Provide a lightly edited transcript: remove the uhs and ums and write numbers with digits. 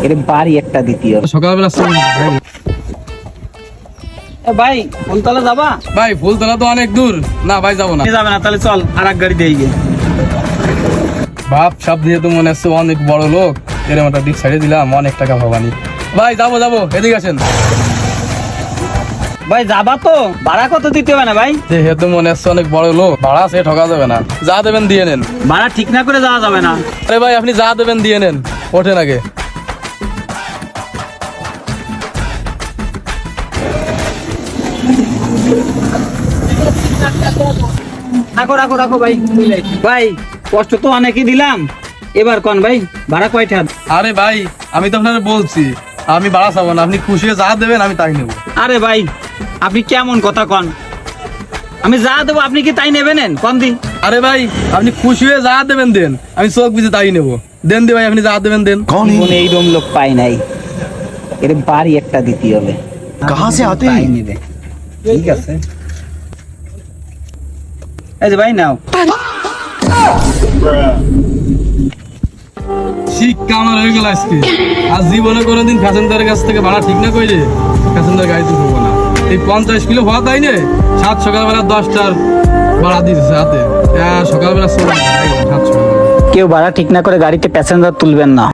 এর বাড়ি একটা দ্বিতীয় সকালবেলা ভাই ফুলতলা যাবা? ভাই ফুলতলা তো অনেক দূর, না ভাই যাবো না। যাবে না, তাহলে চল আর এক গাড়ি দিয়ে গিয়ে। বাপ সব দিয়ে তো মনে হচ্ছে অনেক বড় লোক, এরকম একটা দিক ছেড়ে দিলাম, অনেক টাকা ভাবানি। ভাই যাবো যাবো, এদিকে আসেন। ভাই যাবা তো? ভাড়া কত দিতে হবে না ভাই? যেহেতু মনে হচ্ছে অনেক বড় লোক, ভাড়া সে ঠকা যাবে না, যা দেবেন দিয়ে নেন। ভাড়া ঠিক না করে যাওয়া যাবে না। আরে ভাই আপনি যা দেবেন দিয়ে নেন, ওঠেন আগে। রাখো রাখো রাখো ভাই। ভাই কষ্ট তো অনেকই দিলাম, এবার কোন ভাই ভাড়া কয়টা? আরে ভাই আমি তো আপনার বলছি আমি ভাড়া চাবো না, আপনি খুশি হয়ে যা দেবেন আমি তাই নেবো। আরে ভাই আপনি কেমন কথা কন? আমি যা দেবো আপনি কি তাই নেবেন? কন দি। আরে ভাই আপনি খুশি হয়ে যা দেবেন দেন, আমি চোখ বুঝে তাই নেবো। দেন দি ভাই, আপনি যা দেবেন দেন। মনে এইরকম লোক পাই নাই, এর বাড়ি একটা দিতে হবে। কাহা সে আতে তাই নেবে, ঠিক আছে। এই যে ভাই নাও। শিক্ষা আমার হয়ে গেল আজকে। আর জীবনে কোনোদিন প্যাসেঞ্জারের কাছ থেকে ভাড়া ঠিক না কইলে প্যাসেঞ্জার গাড়িতে ঢুকবো না। এই 50 কিলো হওয়া তাই নে, 7 সকালবেলা 10টার ভাড়া দিতেছে হাতে। সকালবেলা 7 সকালবেলা। কেউ ভাড়া ঠিক না করে গাড়িতে প্যাসেঞ্জার তুলবেন না।